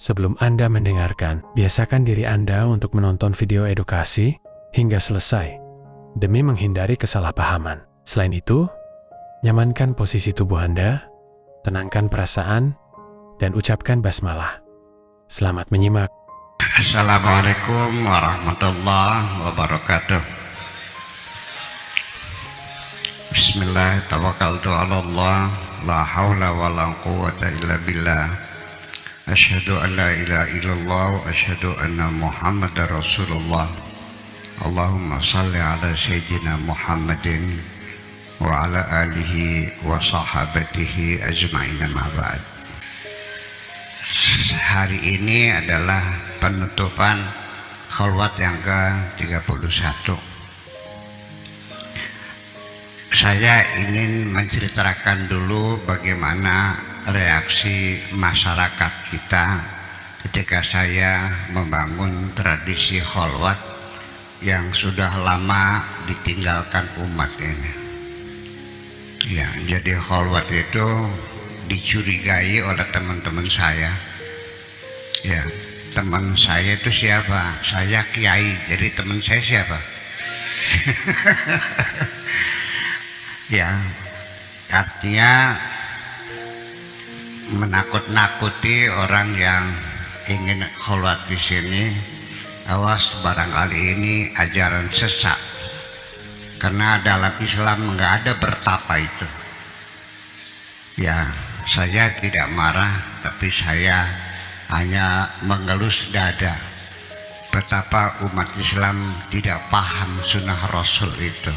Sebelum Anda mendengarkan, biasakan diri Anda untuk menonton video edukasi hingga selesai, demi menghindari kesalahpahaman. Selain itu, nyamankan posisi tubuh Anda, tenangkan perasaan, dan ucapkan basmalah. Selamat menyimak. Assalamualaikum warahmatullahi wabarakatuh. Bismillah, tawakkaltu ala Allah, la hawla wa la quwwata illa billah. Asyhadu an la ilaha illallah wa asyhadu anna Muhammadar Rasulullah. Allahumma salli ala sayyidina Muhammadin wa ala alihi wa sahabatihi ajma'in, ma ba'd. Hari ini adalah penutupan khalwat yang ke-31. Saya ingin menceritakan dulu bagaimana reaksi masyarakat kita ketika saya membangun tradisi khalwat yang sudah lama ditinggalkan umat ini. Ya, jadi khalwat itu dicurigai oleh teman-teman saya. Ya, teman saya itu siapa? Saya kiai, jadi teman saya siapa? Ya, artinya menakut-nakuti orang yang ingin khalwat di sini. Awas, barangkali ini ajaran sesat, karena dalam Islam nggak ada bertapa itu. Ya, saya tidak marah, tapi saya hanya mengelus dada betapa umat Islam tidak paham sunnah Rasul itu.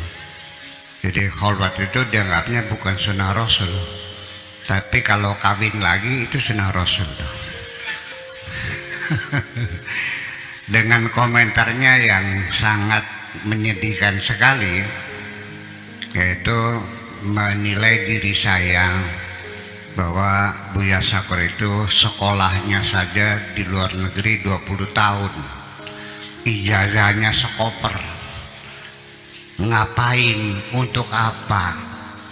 Jadi khalwat itu dianggapnya bukan sunnah Rasul, tapi kalau kawin lagi itu sunnah Rasul tuh. Dengan komentarnya yang sangat menyedihkan sekali, yaitu menilai diri saya bahwa Buya Sakur itu sekolahnya saja di luar negeri 20 tahun, ijazahnya sekoper. Ngapain, untuk apa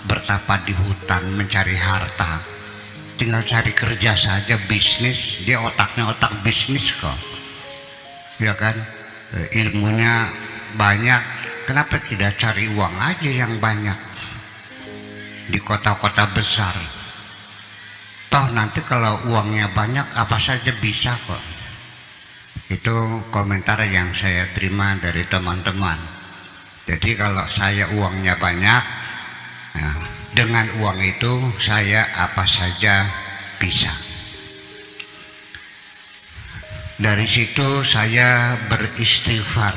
bertapa di hutan mencari harta? Tinggal cari kerja saja, bisnis. Dia otaknya otak bisnis kok, ya kan? Ilmunya banyak, kenapa tidak cari uang aja yang banyak di kota-kota besar? Toh nanti kalau uangnya banyak apa saja bisa kok. Itu komentar yang saya terima dari teman-teman. Jadi kalau saya uangnya banyak, nah, dengan uang itu saya apa saja bisa. Dari situ saya beristighfar,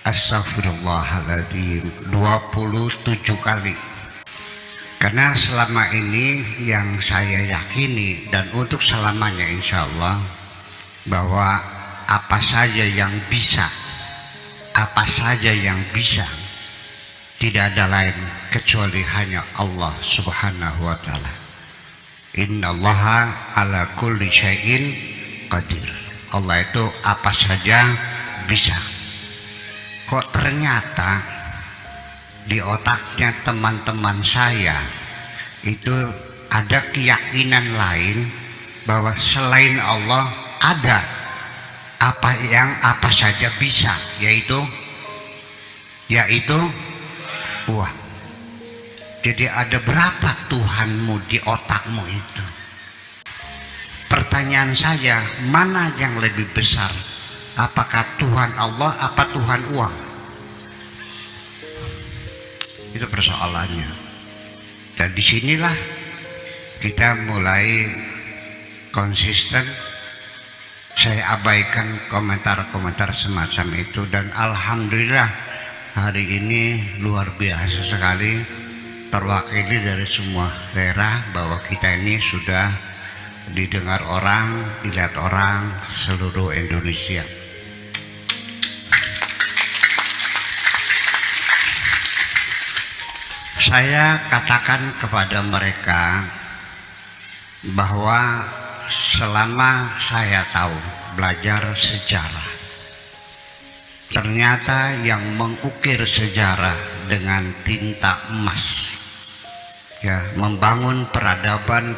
astagfirullahaladzim 27 kali. Karena selama ini yang saya yakini, dan untuk selamanya insya Allah, bahwa apa saja yang bisa, apa saja yang bisa, tidak ada lain kecuali hanya Allah subhanahu wa ta'ala. Innallaha ala kulli syai'in qadir. Allah itu apa saja bisa. Kok ternyata di otaknya teman-teman saya itu ada keyakinan lain, bahwa selain Allah ada apa saja bisa, yaitu wah. Jadi ada berapa Tuhanmu di otakmu itu? Pertanyaan saya, mana yang lebih besar? Apakah Tuhan Allah, apa Tuhan uang? Itu persoalannya. Dan disinilah kita mulai konsisten. Saya abaikan komentar-komentar semacam itu, dan alhamdulillah hari ini luar biasa sekali terwakili dari semua daerah, bahwa kita ini sudah didengar orang, dilihat orang seluruh Indonesia. Saya katakan kepada mereka bahwa selama saya tahu belajar sejarah, ternyata yang mengukir sejarah dengan tinta emas, ya, membangun peradaban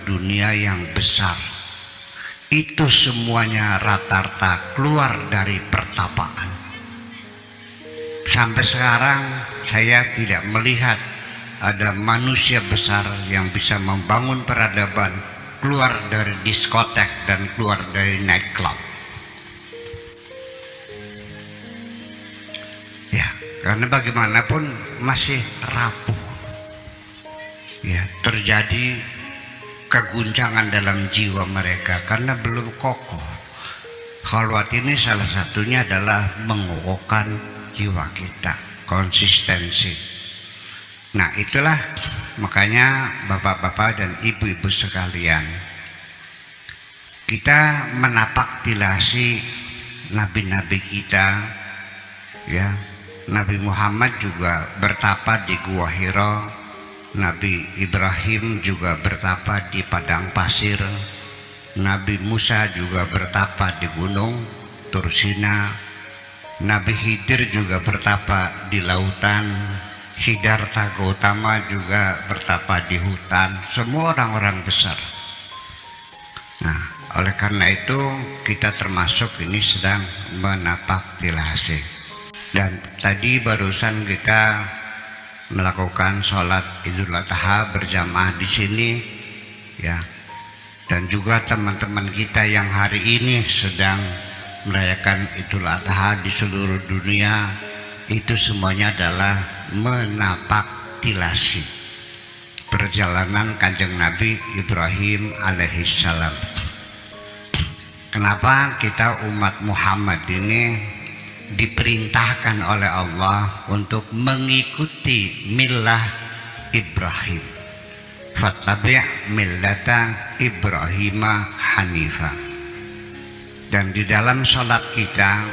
dunia yang besar, itu semuanya rata-rata keluar dari pertapaan. Sampai sekarang saya tidak melihat ada manusia besar yang bisa membangun peradaban keluar dari diskotek dan keluar dari nightclub. Ya, karena bagaimanapun masih rapuh. Ya, terjadi keguncangan dalam jiwa mereka karena belum kokoh. Khalwat ini salah satunya adalah mengokohkan jiwa kita, konsistensi. Nah, itulah makanya bapak-bapak dan ibu-ibu sekalian, kita menapaktilasi nabi-nabi kita, ya. Nabi Muhammad juga bertapa di Gua Hira, Nabi Ibrahim juga bertapa di padang pasir, Nabi Musa juga bertapa di gunung Tursina, Nabi Khidir juga bertapa di lautan, Siddhartha Gautama juga bertapa di hutan. Semua orang-orang besar. Nah, oleh karena itu kita termasuk ini sedang menapaktilasi. Dan tadi barusan kita melakukan sholat Idul Adha berjamaah di sini, ya. Dan juga teman-teman kita yang hari ini sedang merayakan Idul Adha di seluruh dunia, itu semuanya adalah menapaktilasi perjalanan Kanjeng Nabi Ibrahim alaihissalam. Kenapa kita umat Muhammad ini diperintahkan oleh Allah untuk mengikuti millah Ibrahim, fattabi' millata Ibrahima hanifa. Dan di dalam sholat kita,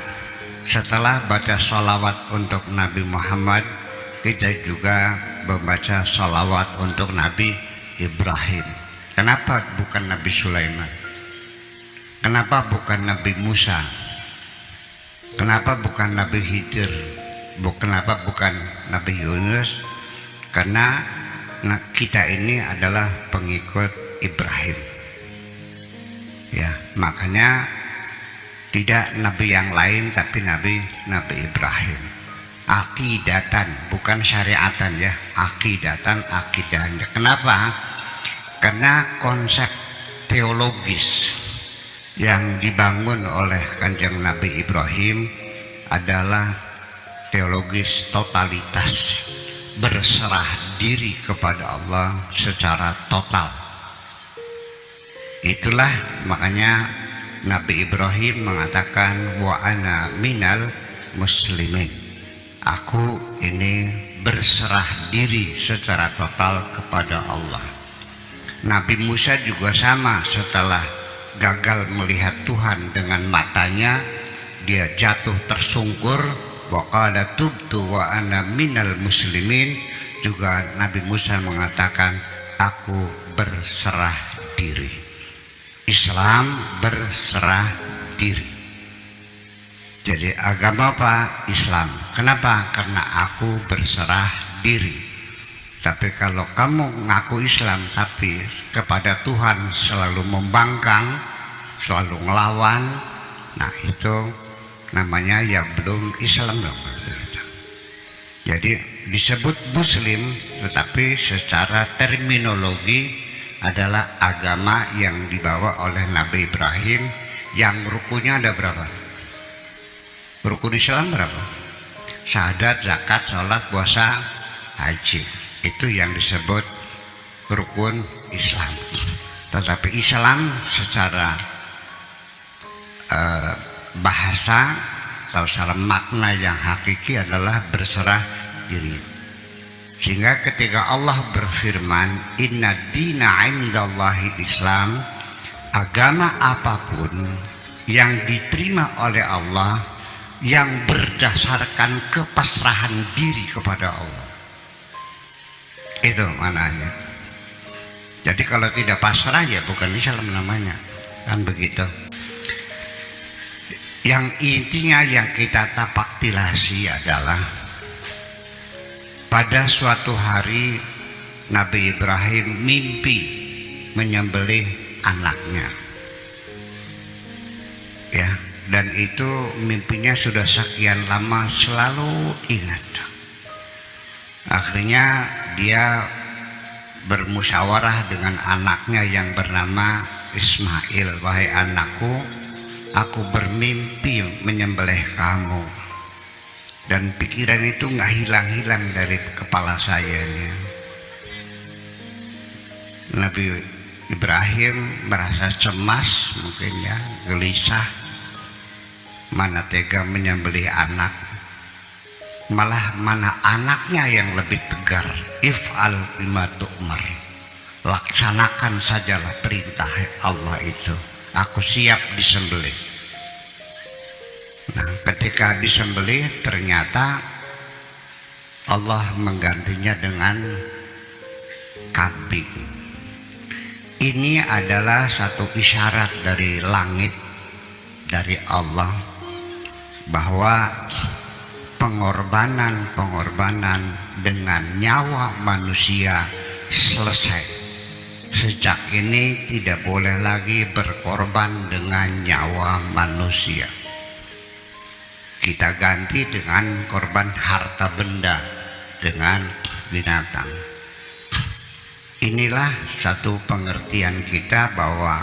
setelah baca sholawat untuk Nabi Muhammad, kita juga membaca sholawat untuk Nabi Ibrahim. Kenapa bukan Nabi Sulaiman? Kenapa bukan Nabi Musa? Kenapa bukan Nabi Khidir? Kenapa bukan Nabi Yunus? Karena kita ini adalah pengikut Ibrahim. Ya, makanya tidak nabi yang lain tapi nabi Ibrahim. Akidatan, bukan syariatan ya, akidatan, akidahnya. Kenapa? Karena konsep teologis yang dibangun oleh Kanjeng Nabi Ibrahim adalah teologis totalitas, berserah diri kepada Allah secara total. Itulah makanya Nabi Ibrahim mengatakan wa ana minal muslimin, aku ini berserah diri secara total kepada Allah. Nabi Musa juga sama, setelah gagal melihat Tuhan dengan matanya, dia jatuh tersungkur, wa qala tubtu wa ana minal muslimin. Juga Nabi Musa mengatakan aku berserah diri. Islam berserah diri. Jadi agama apa? Islam. Kenapa? Karena aku berserah diri. Tapi kalau kamu ngaku Islam tapi kepada Tuhan selalu membangkang, selalu ngelawan, nah itu namanya ya belum Islam dong. Jadi disebut Muslim, tetapi secara terminologi adalah agama yang dibawa oleh Nabi Ibrahim, yang rukunnya ada berapa? Rukun Islam berapa? Syahadat, zakat, sholat, puasa, haji. Itu yang disebut rukun Islam. Tetapi Islam secara bahasa atau secara makna yang hakiki adalah berserah diri. Sehingga ketika Allah berfirman inna dina indallahi Islam, agama apapun yang diterima oleh Allah yang berdasarkan kepasrahan diri kepada Allah, itu maknanya. Jadi kalau tidak pasrah ya bukan Islam namanya, kan begitu. Yang intinya yang kita tapaktilasi adalah pada suatu hari Nabi Ibrahim mimpi menyembelih anaknya. ya, dan itu mimpinya sudah sekian lama selalu ingat. Akhirnya dia bermusyawarah dengan anaknya yang bernama Ismail, wahai anakku, aku bermimpi menyembelih kamu, dan pikiran itu nggak hilang-hilang dari kepala saya nih. Nabi Ibrahim merasa cemas, mungkin ya, gelisah, mana tega menyembelih anak, malah mana anaknya yang lebih tegar. If'al bima tu'mar, laksanakan sajalah perintah Allah itu, aku siap disembelih. Nah, ketika disembelih ternyata Allah menggantinya dengan kambing. Ini adalah satu isyarat dari langit, dari Allah, bahwa pengorbanan dengan nyawa manusia selesai. Sejak ini tidak boleh lagi berkorban dengan nyawa manusia. Kita ganti dengan korban harta benda, dengan binatang. Inilah satu pengertian kita bahwa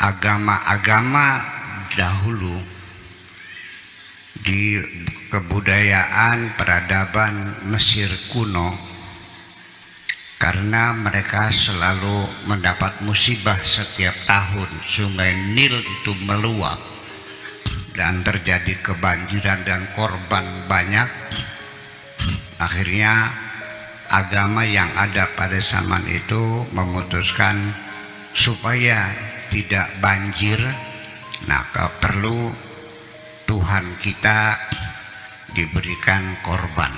agama-agama dahulu di kebudayaan peradaban Mesir kuno, karena mereka selalu mendapat musibah setiap tahun, sungai Nil itu meluap dan terjadi kebanjiran dan korban banyak. Akhirnya agama yang ada pada zaman itu memutuskan supaya tidak banjir, maka perlu Tuhan kita diberikan korban.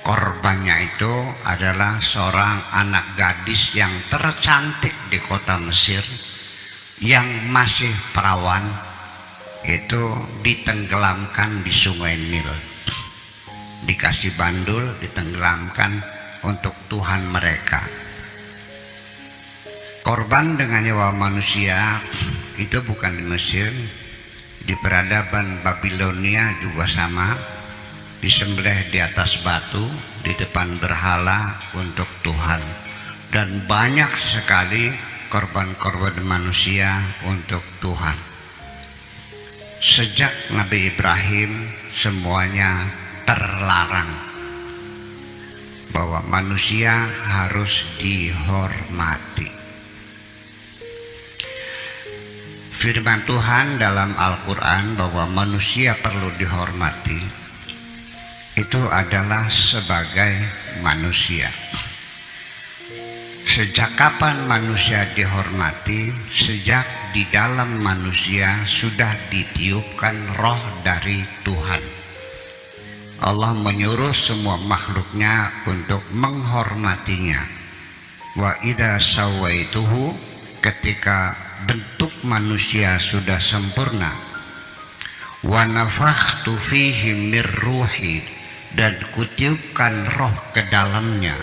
Korbannya itu adalah seorang anak gadis yang tercantik di kota Mesir, yang masih perawan, itu ditenggelamkan di sungai Nil, dikasih bandul, ditenggelamkan untuk Tuhan mereka. Korban dengan nyawa manusia itu bukan di Mesir, di peradaban Babilonia juga sama, disembelih di atas batu di depan berhala untuk Tuhan, dan banyak sekali korban-korban manusia untuk Tuhan. Sejak Nabi Ibrahim semuanya terlarang, bahwa manusia harus dihormati. Firman Tuhan dalam Al-Quran bahwa manusia perlu dihormati itu adalah sebagai manusia. Sejak kapan manusia dihormati? Sejak di dalam manusia sudah ditiupkan roh dari Tuhan. Allah menyuruh semua makhluknya untuk menghormatinya. Wa idza sawaituhu, ketika bentuk manusia sudah sempurna, wa nafakhtu fihi mir ruhi, dan kutiupkan roh ke dalamnya,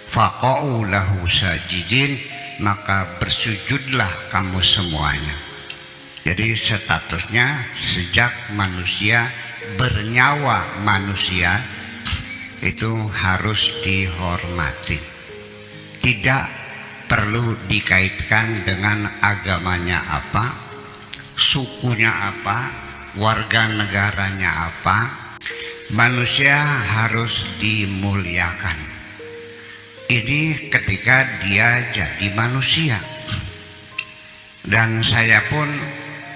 faqa'u lahu sajidin, maka bersujudlah kamu semuanya. Jadi statusnya sejak manusia bernyawa manusia itu harus dihormati. Tidak perlu dikaitkan dengan agamanya apa, sukunya apa, warga negaranya apa. Manusia harus dimuliakan. Ini ketika dia jadi manusia. Dan saya pun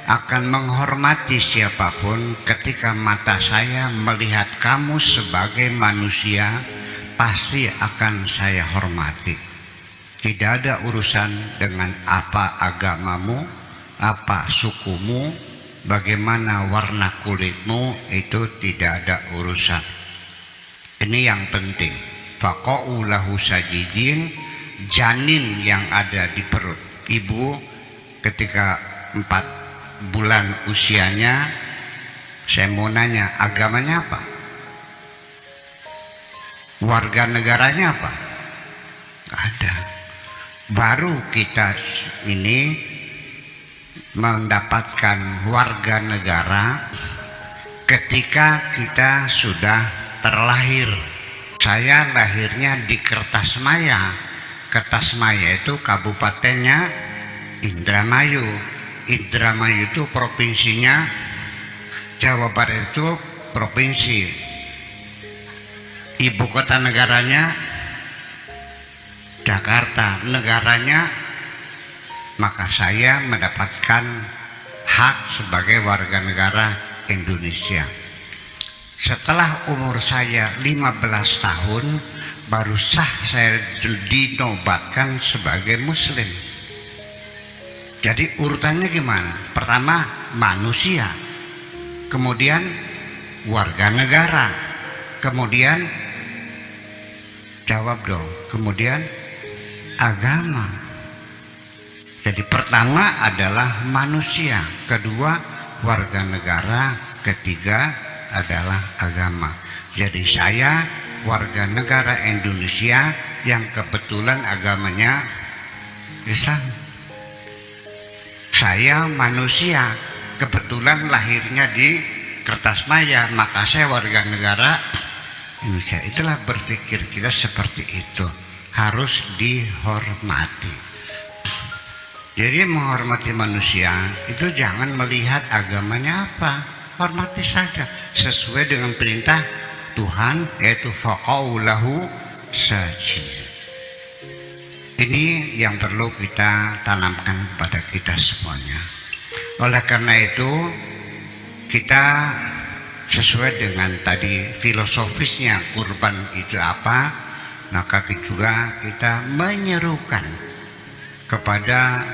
akan menghormati siapapun ketika mata saya melihat kamu sebagai manusia, pasti akan saya hormati. Tidak ada urusan dengan apa agamamu, apa sukumu, bagaimana warna kulitmu, itu tidak ada urusan. Ini yang penting. Faqa'u lahu sajidin, janin yang ada di perut ibu ketika 4 bulan usianya, saya mau nanya, agamanya apa? Warga negaranya apa? Ada. Baru kita ini mendapatkan warga negara ketika kita sudah terlahir. Saya lahirnya di Kertasmaya. Kertasmaya itu kabupatennya Indramayu. Indramayu itu provinsinya Jawa Barat, itu provinsi. Ibu kota negaranya Jakarta, negaranya. Maka saya mendapatkan hak sebagai warga negara Indonesia. Setelah umur saya 15 tahun baru sah saya dinobatkan sebagai muslim. Jadi urutannya gimana? Pertama manusia, kemudian warga negara, kemudian jawab dong, kemudian agama. Jadi pertama adalah manusia, kedua warga negara, ketiga adalah agama. Jadi saya warga negara Indonesia yang kebetulan agamanya Islam. Saya manusia, kebetulan lahirnya di Kertasmaya, maka saya warga negara Indonesia. Itulah berpikir kita seperti itu, harus dihormati. Jadi menghormati manusia itu jangan melihat agamanya apa, hormati saja sesuai dengan perintah Tuhan, yaitu faqau lahu sajid. Ini yang perlu kita tanamkan pada kita semuanya. Oleh karena itu kita sesuai dengan tadi filosofisnya kurban itu apa, maka juga kita menyerukan kepada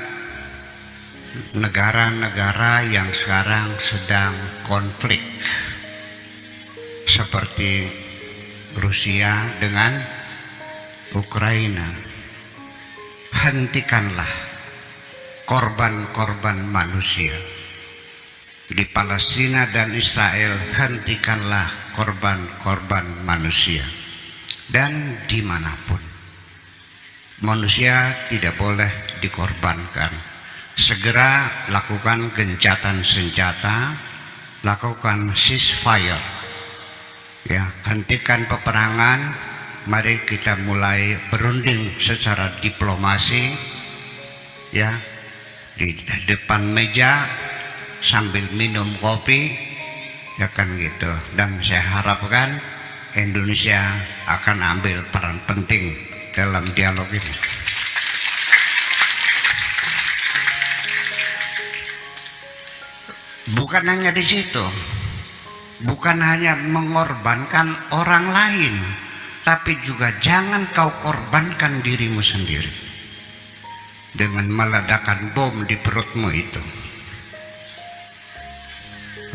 negara-negara yang sekarang sedang konflik seperti Rusia dengan Ukraina. Hentikanlah korban-korban manusia di Palestina dan Israel, hentikanlah korban-korban manusia. Dan dimanapun manusia tidak boleh dikorbankan. Segera lakukan gencatan senjata, lakukan ceasefire, ya, hentikan peperangan. Mari kita mulai berunding secara diplomasi, ya, di depan meja sambil minum kopi, ya kan gitu. Dan saya harapkan Indonesia akan ambil peran penting dalam dialog ini. Bukan hanya di situ, bukan hanya mengorbankan orang lain, tapi juga jangan kau korbankan dirimu sendiri dengan meledakkan bom di perutmu itu.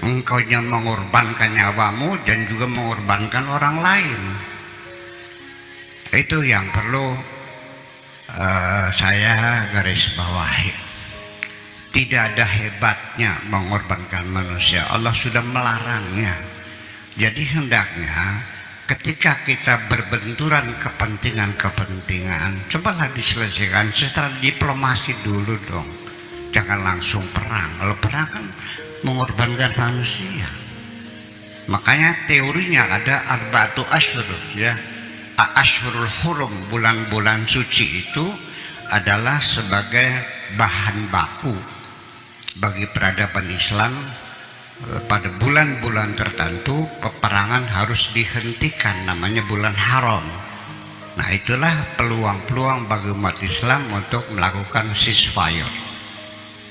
Engkau yang mengorbankan nyawamu dan juga mengorbankan orang lain. Itu yang perlu saya garis bawahi. Tidak ada hebatnya mengorbankan manusia. Allah sudah melarangnya. Jadi hendaknya ketika kita berbenturan kepentingan-kepentingan, cobalah diselesaikan secara diplomasi dulu dong. Jangan langsung perang. Kalau perang kan mengorbankan manusia. Makanya teorinya ada arba'atu asyhur, ya. Asyhurul hurum, bulan-bulan suci itu adalah sebagai bahan baku bagi peradaban Islam. Pada bulan-bulan tertentu peperangan harus dihentikan, namanya bulan haram. Nah, itulah peluang-peluang bagi umat Islam untuk melakukan ceasefire.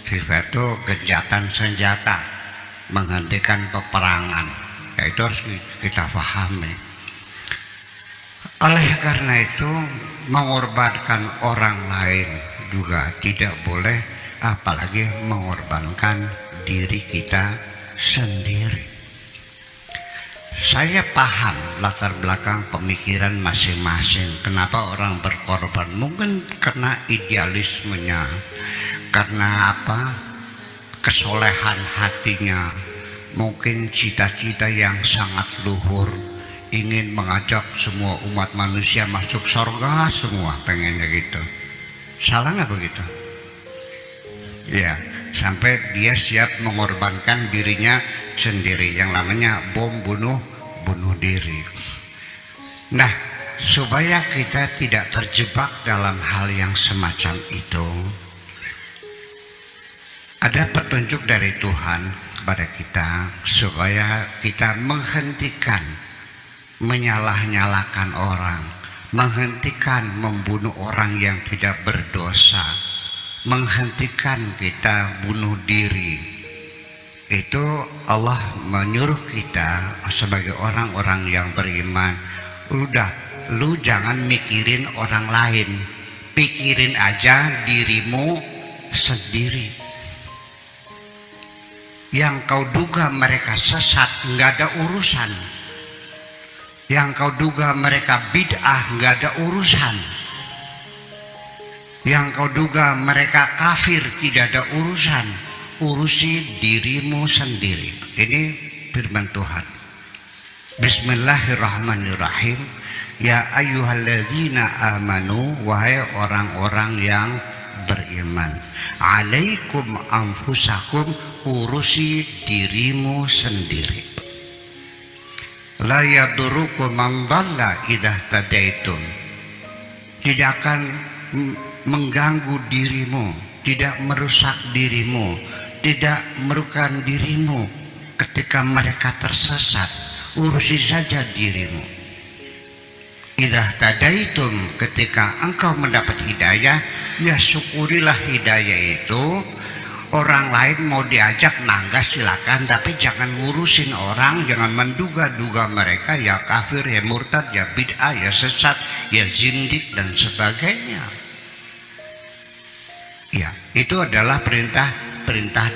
Ceasefire itu gencatan senjata, menghentikan peperangan. Ya, itu harus kita pahami. Oleh karena itu mengorbankan orang lain juga tidak boleh, apalagi mengorbankan diri kita sendiri. Saya paham latar belakang pemikiran masing-masing, kenapa orang berkorban. Mungkin karena idealismenya, karena apa, kesolehan hatinya, mungkin cita-cita yang sangat luhur, ingin mengajak semua umat manusia masuk surga semua, pengennya gitu. Salah nggak begitu? Ya, sampai dia siap mengorbankan dirinya sendiri, yang namanya bom bunuh diri. Nah, supaya kita tidak terjebak dalam hal yang semacam itu, ada petunjuk dari Tuhan kepada kita supaya kita menghentikan menyalah-nyalakan orang, menghentikan membunuh orang yang tidak berdosa, menghentikan kita bunuh diri. Itu Allah menyuruh kita sebagai orang-orang yang beriman, udah, lu jangan mikirin orang lain, pikirin aja dirimu sendiri. Yang kau duga mereka sesat, nggak ada urusan. Yang kau duga mereka bid'ah, nggak ada urusan. Yang kau duga mereka kafir, tidak ada urusan. Urusi dirimu sendiri. Ini firman Tuhan. Bismillahirrahmanirrahim. Ya ayyuhalladzina amanu, wahai orang-orang yang beriman, alaikum anfusakum, urusi dirimu sendiri. La yadurukum man dhalla idza tadaitum. Tidak akan mengganggu dirimu, tidak merusak dirimu, tidak merugikan dirimu ketika mereka tersesat. Urusi saja dirimu. Idza tadaitum, ketika engkau mendapat hidayah, ya syukurilah hidayah itu. Orang lain mau diajak nangga silakan, tapi jangan ngurusin orang, jangan menduga-duga mereka ya kafir, ya murtad, ya bid'ah, ya sesat, ya zindik dan sebagainya. Ya, itu adalah perintah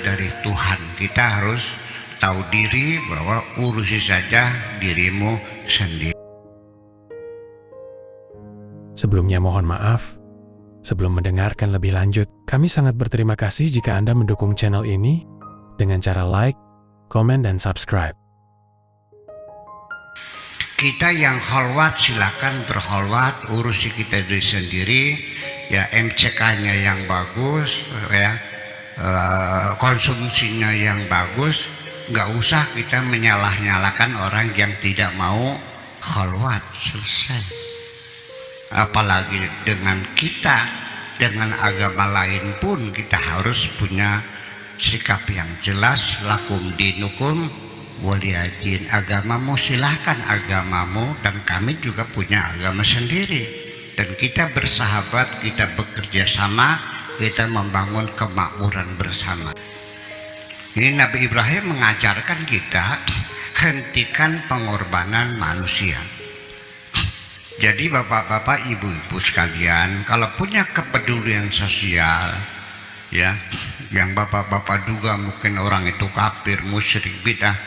dari Tuhan. Kita harus tahu diri bahwa urusi saja dirimu sendiri. Sebelumnya mohon maaf. Sebelum mendengarkan lebih lanjut, kami sangat berterima kasih jika Anda mendukung channel ini dengan cara like, komen, dan subscribe. Kita yang kholwat silakan berkholwat, urusi kita diri sendiri, ya MCK-nya yang bagus, ya konsumsinya yang bagus. Nggak usah kita menyalah-nyalakan orang yang tidak mau kholwat. Selesai. Apalagi dengan kita, dengan agama lain pun kita harus punya sikap yang jelas. Lakum dinukum waliyadin. Agamamu silahkan agamamu, dan kami juga punya agama sendiri. Dan kita bersahabat, kita bekerja sama, kita membangun kemakmuran bersama. Ini Nabi Ibrahim mengajarkan kita hentikan pengorbanan manusia. Jadi bapak-bapak, ibu-ibu sekalian, kalau punya kepedulian sosial, ya, yang bapak-bapak duga mungkin orang itu kafir, musyrik, bid'ah,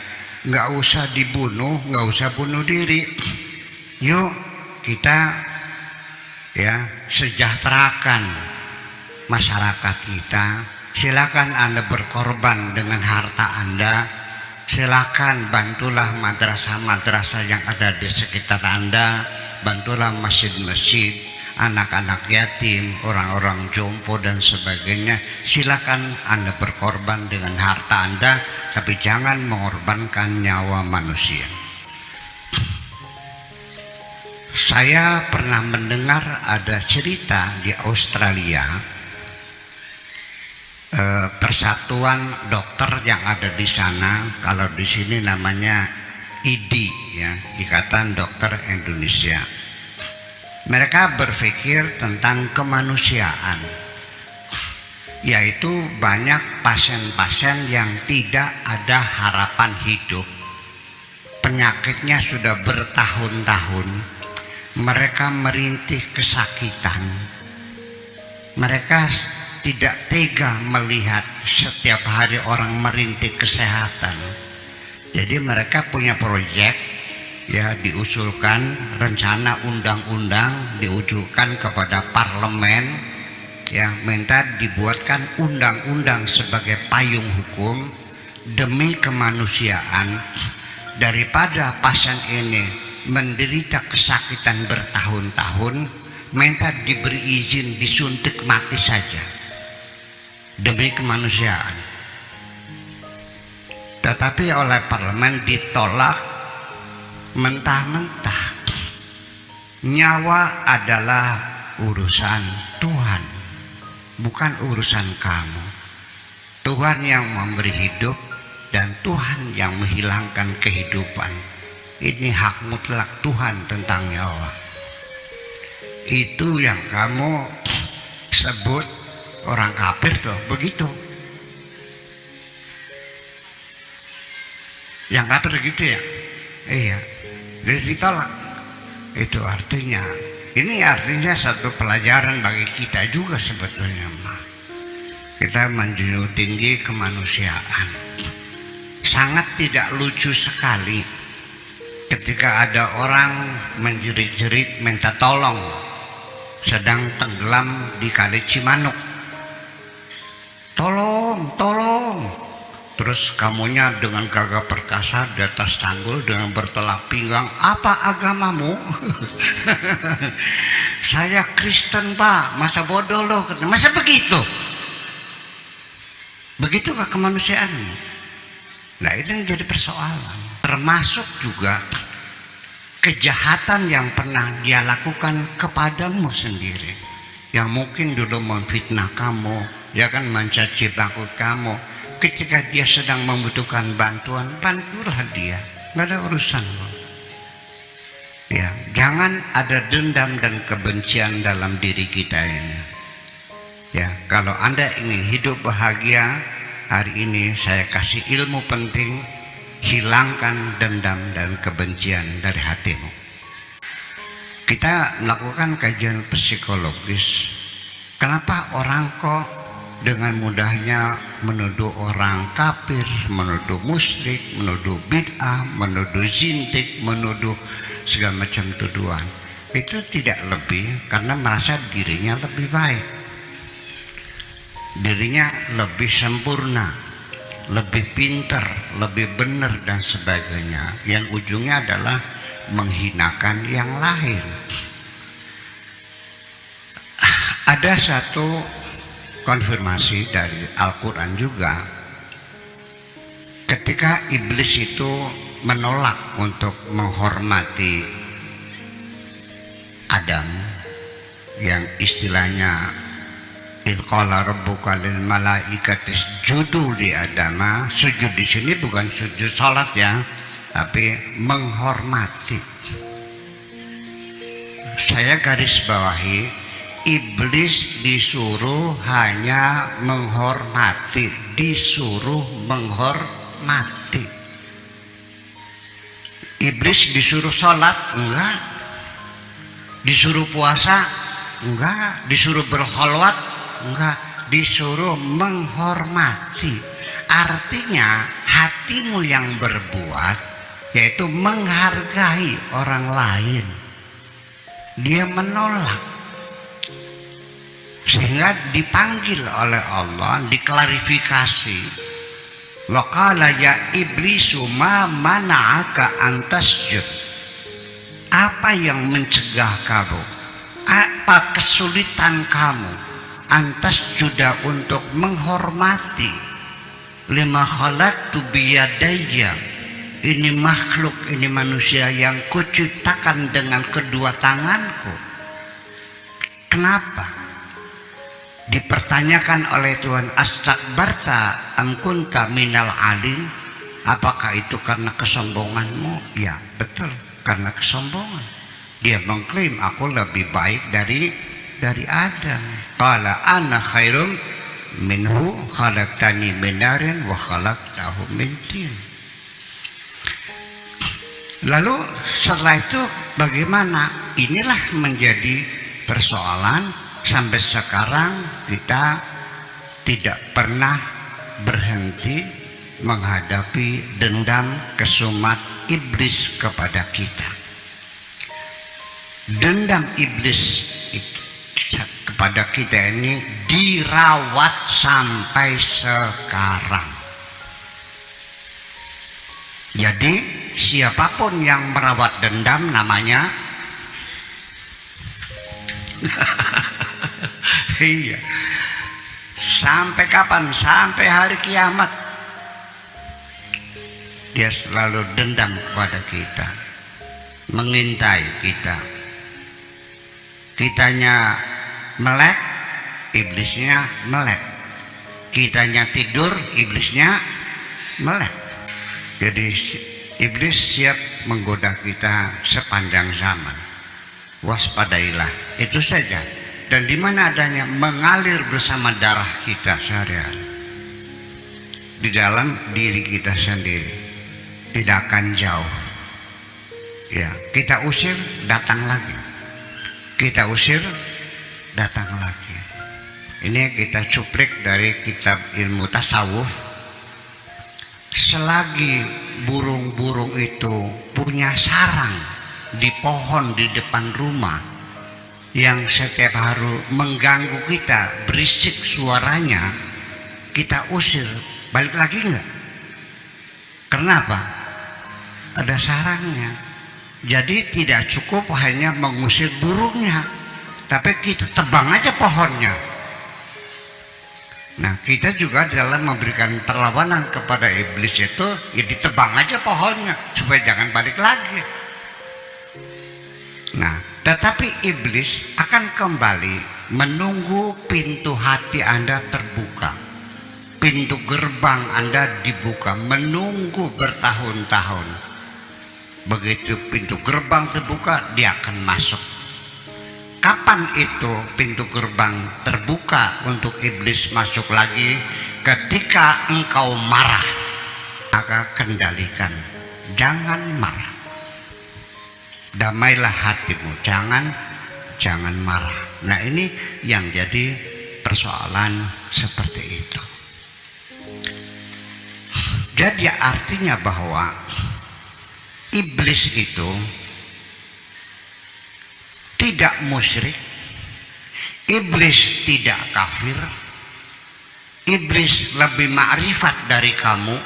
nggak usah dibunuh, nggak usah bunuh diri. Yuk kita ya sejahterakan masyarakat kita. Silakan Anda berkorban dengan harta Anda. Silakan bantulah madrasah-madrasah yang ada di sekitar Anda. Bantulah masjid-masjid, anak-anak yatim, orang-orang jompo dan sebagainya. Silakan Anda berkorban dengan harta Anda, tapi jangan mengorbankan nyawa manusia. Saya pernah mendengar ada cerita di Australia, persatuan dokter yang ada di sana, kalau di sini namanya IDI, ya, Ikatan Dokter Indonesia. Mereka berpikir tentang kemanusiaan, yaitu banyak pasien-pasien yang tidak ada harapan hidup, penyakitnya sudah bertahun-tahun, mereka merintih kesakitan, mereka tidak tega melihat setiap hari orang merintih kesehatan. Jadi mereka punya proyek, ya, diusulkan rencana undang-undang, diusulkan kepada parlemen, ya, minta dibuatkan undang-undang sebagai payung hukum demi kemanusiaan, daripada pasien ini menderita kesakitan bertahun-tahun, minta diberi izin disuntik mati saja demi kemanusiaan. tetapi oleh parlemen ditolak mentah-mentah. Nyawa adalah urusan Tuhan, bukan urusan kamu. Tuhan yang memberi hidup dan Tuhan yang menghilangkan kehidupan. Ini hak mutlak Tuhan tentang nyawa. Itu yang kamu sebut orang kafir tuh, begitu. Yang kafir gitu ya? Iya, jadi ditolak. Itu artinya, ini artinya satu pelajaran bagi kita juga sebetulnya, Ma. Kita menjunjung tinggi kemanusiaan. Sangat tidak lucu sekali ketika ada orang menjerit-jerit minta tolong sedang tenggelam di Kali Cimanuk. Tolong, tolong. Terus kamunya dengan gagah perkasa di atas tanggul dengan bertolak pinggang, apa agamamu? Saya Kristen, Pak. Masa bodoh loh? Masa begitu? Begitukah kemanusiaan? Nah, itu yang jadi persoalan. Termasuk juga kejahatan yang pernah dia lakukan kepadamu sendiri, yang mungkin dulu memfitnah kamu, ya kan, mencaci maki kamu. Ketika dia sedang membutuhkan bantuan, bantulah dia, nggak ada urusan. Ya, jangan ada dendam dan kebencian dalam diri kita ini. Ya, kalau Anda ingin hidup bahagia, hari ini saya kasih ilmu penting. Hilangkan dendam dan kebencian dari hatimu. Kita melakukan kajian psikologis. Kenapa orang kok dengan mudahnya menuduh orang kafir, menuduh musyrik, menuduh bid'ah, menuduh zindik, menuduh segala macam tuduhan? Itu tidak lebih karena merasa dirinya lebih baik, dirinya lebih sempurna, lebih pinter, lebih benar dan sebagainya, yang ujungnya adalah menghinakan yang lain. Ada satu konfirmasi dari Al-Quran juga, ketika iblis itu menolak untuk menghormati Adam, yang istilahnya Qala rabbuka lil malaikati isjudu li Adama. Sujud di sini bukan sujud salat ya, tapi menghormati. Saya garis bawahi, iblis disuruh hanya menghormati, disuruh menghormati. Iblis disuruh salat enggak, disuruh puasa enggak, disuruh berkholwat enggak, disuruh menghormati. Artinya hatimu yang berbuat, yaitu menghargai orang lain. Dia menolak, sehingga dipanggil oleh Allah, diklarifikasi. Wa qala ya iblisu ma mana'aka an tasjud. Apa yang mencegah kamu? Apa kesulitan kamu? Antas juga untuk menghormati lima khalaqtu biyadayya. Ini makhluk, ini manusia yang kuciptakan dengan kedua tanganku. Kenapa? Dipertanyakan oleh Tuhan, astakbarta am kunta minal alim. Apakah itu karena kesombonganmu? Ya betul, karena kesombongan. Dia mengklaim aku lebih baik dari Adam. Qala ana khairum minhu khalaqtani min narin wa khalaqtahu min tin. Lalu setelah itu bagaimana? Inilah menjadi persoalan sampai sekarang. Kita tidak pernah berhenti menghadapi dendam kesumat iblis kepada kita. Dendam iblis kepada kita ini dirawat sampai sekarang. Jadi siapapun yang merawat dendam namanya iya. Sampai kapan? Sampai hari kiamat. Dia selalu dendam kepada kita, mengintai kita. Kitanya melek, iblisnya melek. Kitanya tidur, iblisnya melek. Jadi iblis siap menggoda kita sepanjang zaman. Waspadailah, itu saja. Dan di mana adanya mengalir bersama darah kita sehari-hari, di dalam diri kita sendiri, tidak akan jauh. Ya, kita usir, datang lagi. Kita usir, datang lagi. Ini kita cuplik dari kitab ilmu tasawuf. Selagi burung-burung itu punya sarang di pohon di depan rumah yang setiap hari mengganggu kita, berisik suaranya, kita usir, balik lagi enggak? Kenapa? Ada sarangnya. Jadi tidak cukup hanya mengusir burungnya, tapi kita tebang aja pohonnya. Nah, kita juga dalam memberikan perlawanan kepada iblis itu, ya ditebang aja pohonnya supaya jangan balik lagi. Nah, tetapi iblis akan kembali menunggu pintu hati Anda terbuka, pintu gerbang Anda dibuka, menunggu bertahun-tahun. Begitu pintu gerbang terbuka, dia akan masuk. Kapan itu pintu gerbang terbuka untuk iblis masuk lagi? Ketika engkau marah, maka kendalikan, jangan marah. Damailah hatimu, jangan marah. Nah, ini yang jadi persoalan seperti itu. Jadi artinya bahwa iblis itu tidak musyrik, iblis tidak kafir, iblis lebih ma'rifat dari kamu,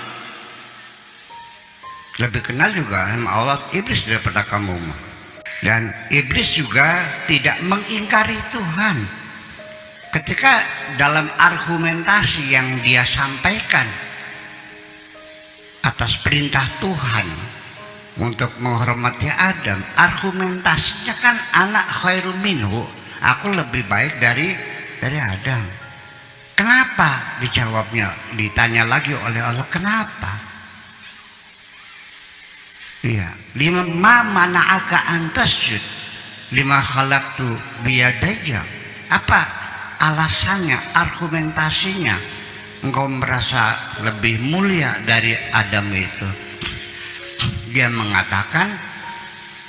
lebih kenal juga sama Allah iblis daripada kamu. Dan iblis juga tidak mengingkari Tuhan. Ketika dalam argumentasi yang dia sampaikan atas perintah Tuhan untuk menghormati Adam, argumentasinya kan anak khairu minhu, aku lebih baik dari Adam. Kenapa? Dijawabnya, ditanya lagi oleh Allah, kenapa? Iya, lima mana agak antasjud, lima khalaqtu biyadaya. Apa alasannya, argumentasinya? Engkau merasa lebih mulia dari Adam itu. Dia mengatakan,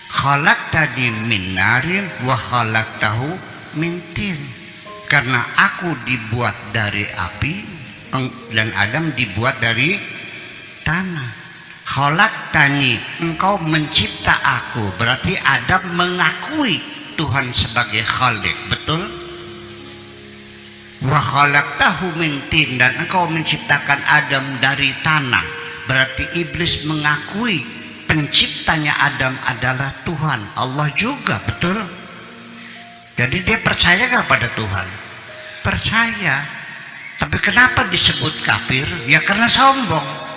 khalaqtani min narin wa khalaqtahu min tin. Karena aku dibuat dari api dan Adam dibuat dari tanah. Khalaqtani, engkau mencipta aku, berarti Adam mengakui Tuhan sebagai Khalik, betul? Wa khalaqtahu min tin, dan engkau menciptakan Adam dari tanah, berarti iblis mengakui penciptanya Adam adalah Tuhan, Allah juga, betul? Jadi dia percaya gak pada Tuhan? Percaya. Tapi kenapa disebut kafir? Ya karena sombong.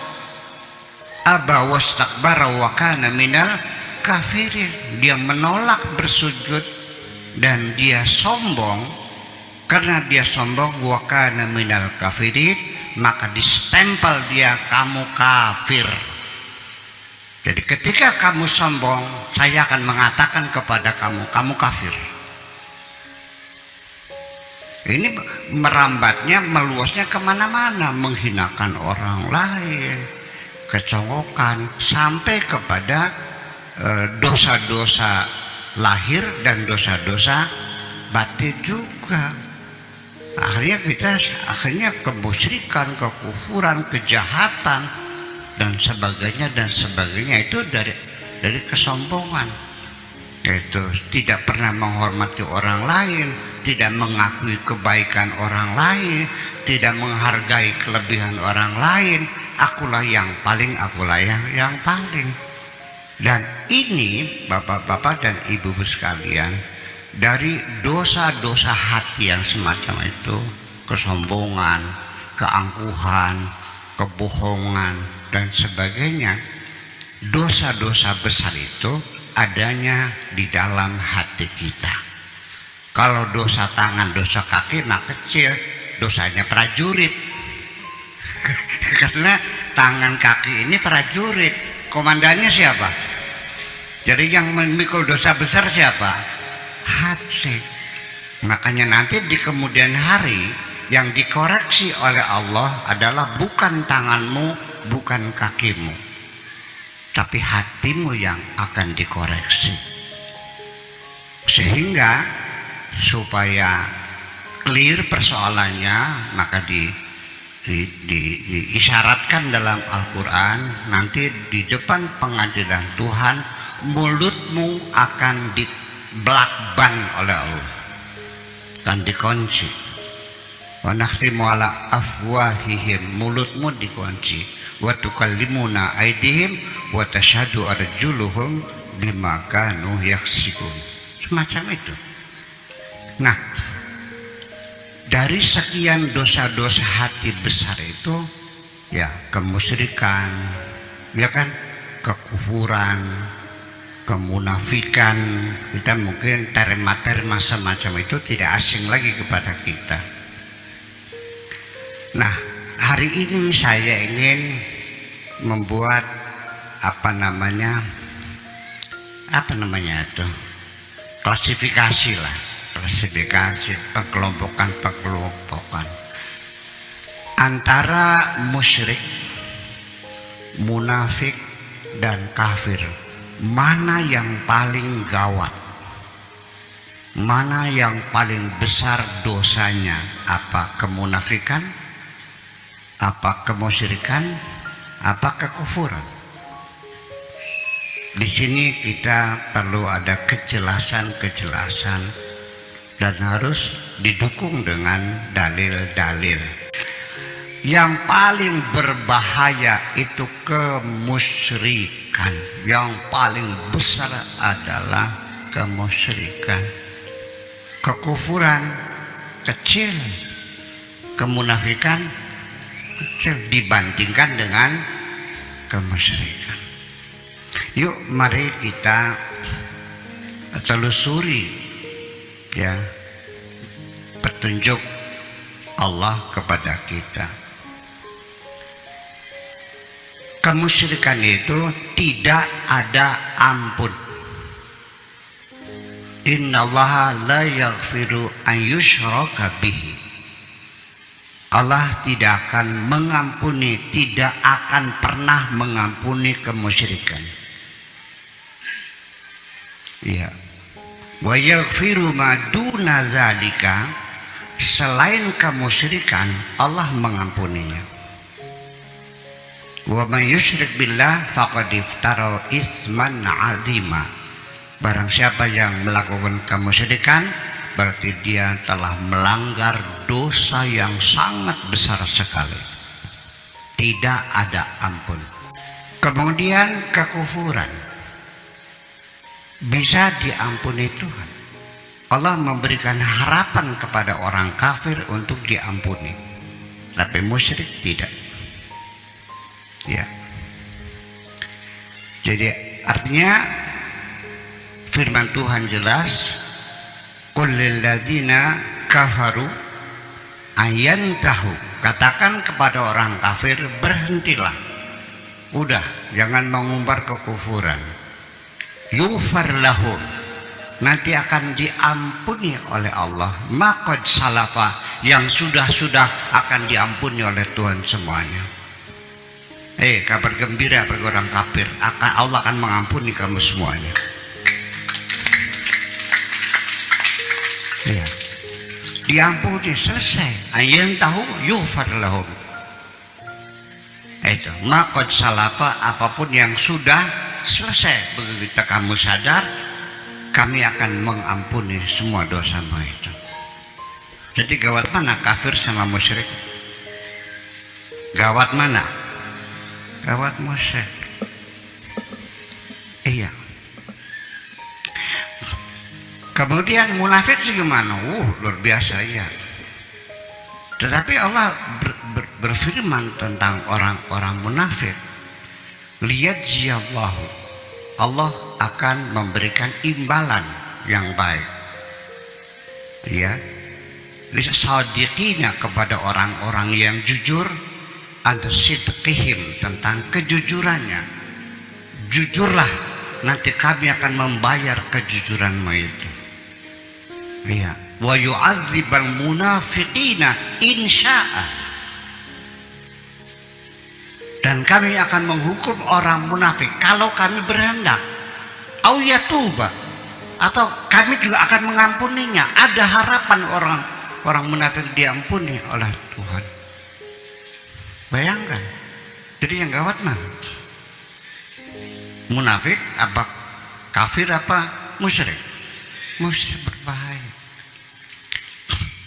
Aba wastakbara wa kana minal kafirin. Dia menolak bersujud dan dia sombong. Karena dia sombong, wa kana minal kafirin, maka distempel dia, kamu kafir. Jadi ketika kamu sombong, saya akan mengatakan kepada kamu, kamu kafir. Ini merambatnya, meluasnya kemana-mana, menghinakan orang lain, kecongkokan, sampai kepada dosa-dosa lahir dan dosa-dosa batin juga. Akhirnya kemusyrikan, kekufuran, kejahatan dan sebagainya itu dari kesombongan. Itu tidak pernah menghormati orang lain, tidak mengakui kebaikan orang lain, tidak menghargai kelebihan orang lain. Akulah yang paling, akulah yang paling. Dan ini bapak-bapak dan ibu-ibu sekalian, dari dosa-dosa hati yang semacam itu, kesombongan, keangkuhan, kebohongan, dan sebagainya. Dosa-dosa besar itu adanya di dalam hati kita. Kalau dosa tangan, dosa kaki, nah kecil, dosanya prajurit. Karena tangan kaki ini prajurit, komandannya siapa? Jadi yang memikul dosa besar siapa? Hati. Makanya nanti di kemudian hari yang dikoreksi oleh Allah adalah bukan tanganmu, bukan kakimu, tapi hatimu yang akan dikoreksi. Sehingga supaya clear persoalannya, maka diisyaratkan dalam Al-Quran, nanti di depan pengadilan Tuhan mulutmu akan dibelakban oleh Allah, akan dikunci. Wa nakhtimu ala afwahihim, mulutmu dikunci. Wa tukallimuna aydihim wa tashhadu arjuluhum bima kanu yaksibun. Semacam itu. Nah, dari sekian dosa-dosa hati besar itu, ya kemusyrikan, ya kan, kekufuran, kemunafikan, kita mungkin terma-terma semacam itu tidak asing lagi kepada kita. Nah, hari ini saya ingin membuat apa namanya itu, klasifikasi lah, klasifikasi, pengelompokan antara musyrik, munafik, dan kafir. Mana yang paling gawat, mana yang paling besar dosanya? Apa kemunafikan, apa kemusyrikan, apa kekufuran? Di sini kita perlu ada kejelasan dan harus didukung dengan dalil-dalil. Yang paling berbahaya itu kemusyrikan. Yang paling besar adalah kemusyrikan. Kekufuran kecil, kemunafikan kecil dibandingkan dengan kemusyrikan. Yuk mari kita telusuri ya petunjuk Allah kepada kita. Kemusyrikan itu tidak ada ampun. Innallaha la yaghfiru an yushraka bihi. Allah tidak akan mengampuni, tidak akan pernah mengampuni kemusyrikan. Ya. Wa yaghfiru ma duna zalika, selain kemusyrikan Allah mengampuninya. Wa may yusyrik billah faqad iftara itsman azima. Barang siapa yang melakukan kemusyrikan, berarti dia telah melanggar dosa yang sangat besar sekali. Tidak ada ampun. Kemudian kekufuran bisa diampuni Tuhan. Allah memberikan harapan kepada orang kafir untuk diampuni, tapi musyrik tidak. Ya. Jadi artinya firman Tuhan jelas, qul lil ladzina kafaru ayantahu, katakan kepada orang kafir berhentilah, udah jangan mengumbar kekufuran, yufar lahum, nanti akan diampuni oleh Allah, maqad salafa, yang sudah akan diampuni oleh Tuhan semuanya. Kabar gembira bagi orang kafir, Allah akan mengampuni kamu semuanya. Ya. Diampuni, selesai. Ayan tahu yufar lahum. Itu maqad salafa, apapun yang sudah selesai, begitu kamu sadar, kami akan mengampuni semua dosamu itu. Jadi gawat mana kafir sama musyrik? Gawat mana? Gawat musyrik. Iya. Kemudian munafik gimana? Luar biasa ya. Tetapi Allah berfirman tentang orang-orang munafik, liyajziyallahu, Allah akan memberikan imbalan yang baik, ya, lisadiqina, kepada orang-orang yang jujur, an sidqihim, tentang kejujurannya. Jujurlah, nanti kami akan membayar kejujuranmu itu. Ya, wa yu'adzibal munafiqina insya'a, dan kami akan menghukum orang munafik kalau kami berhendak. Au yatuba, atau kami juga akan mengampuninya. Ada harapan orang munafik diampuni oleh Tuhan. Bayangkan. Jadi yang gawat mah munafik apa kafir apa musyrik? Musyrik berbahaya.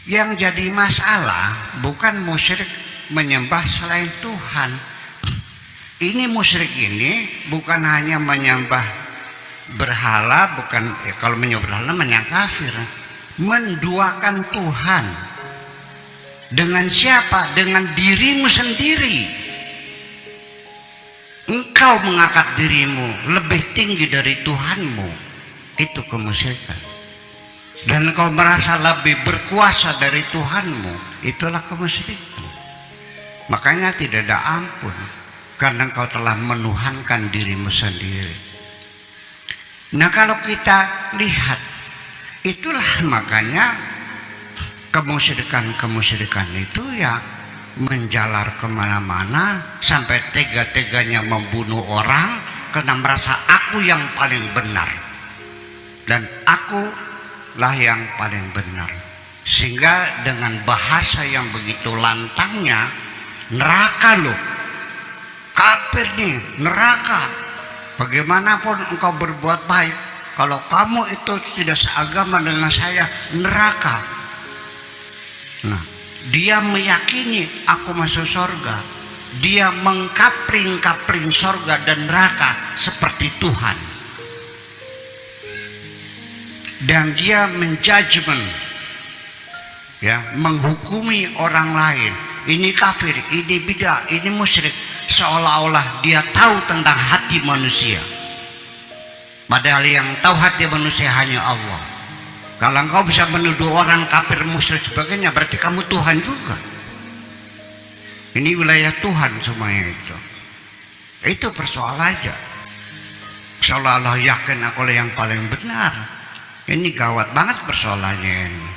Yang jadi masalah bukan musyrik menyembah selain Tuhan. Ini musyrik ini bukan hanya menyembah berhala, bukan kalau menyembah berhala menyembah kafir, menduakan Tuhan. Dengan siapa? Dengan dirimu sendiri. Engkau mengangkat dirimu lebih tinggi dari Tuhanmu, itu kemusyrikan. Dan engkau merasa lebih berkuasa dari Tuhanmu, itulah kemusyrikan. Makanya tidak ada ampun, karena engkau telah menuhankan dirimu sendiri. Nah, kalau kita lihat, itulah makanya kemusyrikan itu ya menjalar kemana-mana, sampai tega-teganya membunuh orang karena merasa aku yang paling benar dan aku lah yang paling benar. Sehingga dengan bahasa yang begitu lantangnya, neraka loh, kafir nih, neraka. Bagaimanapun engkau berbuat baik, kalau kamu itu tidak seagama dengan saya, neraka. Nah, dia meyakini aku masuk surga. Dia mengkapling-kapling surga dan neraka seperti Tuhan. Dan dia menjudgment, ya, menghukumi orang lain. Ini kafir, ini bidah, ini musyrik, seolah-olah dia tahu tentang hati manusia. Padahal yang tahu hati manusia hanya Allah. Kalau engkau bisa menuduh orang kafir, musyrik sebagainya, berarti kamu Tuhan juga. Ini wilayah Tuhan semuanya itu. Itu persoalan aja. Seolah-olah yakin aku yang paling benar. Ini gawat banget persoalannya ini.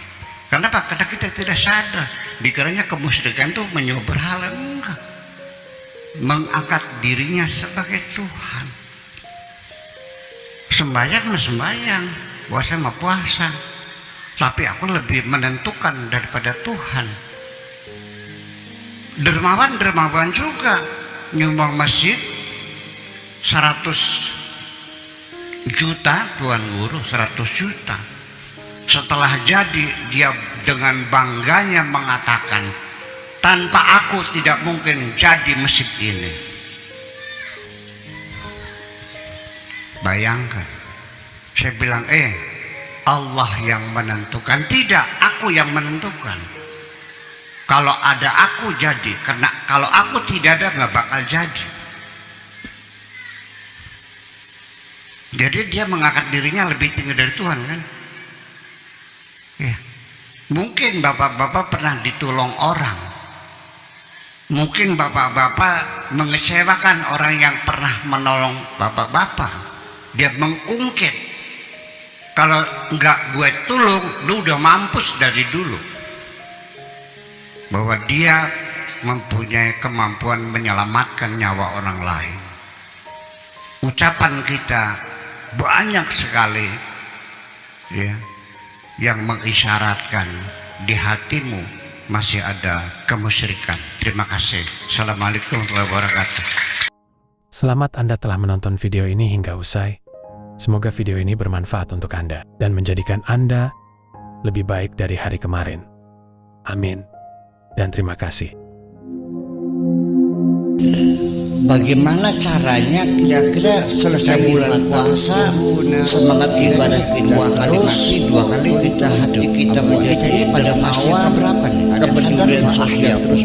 Kenapa? Karena kita tidak sadar. Dikiranya kemusyrikan itu menyembah berhala, enggak. Mengangkat dirinya sebagai Tuhan. Sembahyang mah sembahyang, puasa mah puasa. Tapi aku lebih menentukan daripada Tuhan. Dermawan juga nyumbang masjid 100 juta, Tuan Guru, 100 juta. Setelah jadi, dia dengan bangganya mengatakan, tanpa aku tidak mungkin jadi masjid ini. Bayangkan. Saya bilang, Allah yang menentukan. Tidak, aku yang menentukan. Kalau ada aku jadi, karena kalau aku tidak ada nggak bakal jadi. Jadi dia mengangkat dirinya lebih tinggi dari Tuhan, kan? Ya. Mungkin bapak-bapak pernah ditolong orang. Mungkin bapak-bapak mengecewakan orang yang pernah menolong bapak-bapak. Dia mengungkit, kalau enggak gue tolong, lu udah mampus dari dulu. Bahwa dia mempunyai kemampuan menyelamatkan nyawa orang lain. Ucapan kita banyak sekali, ya, yang mengisyaratkan di hatimu masih ada kemusyrikan. Terima kasih. Assalamualaikum warahmatullahi wabarakatuh. Selamat Anda telah menonton video ini hingga usai. Semoga video ini bermanfaat untuk Anda dan menjadikan Anda lebih baik dari hari kemarin. Amin. Dan terima kasih. Bagaimana caranya kira-kira selesai bulan puasa, semangat ibadah kita dua kali kita hati kita menjadi pada fase berapa nih? Kepedulian sosial terus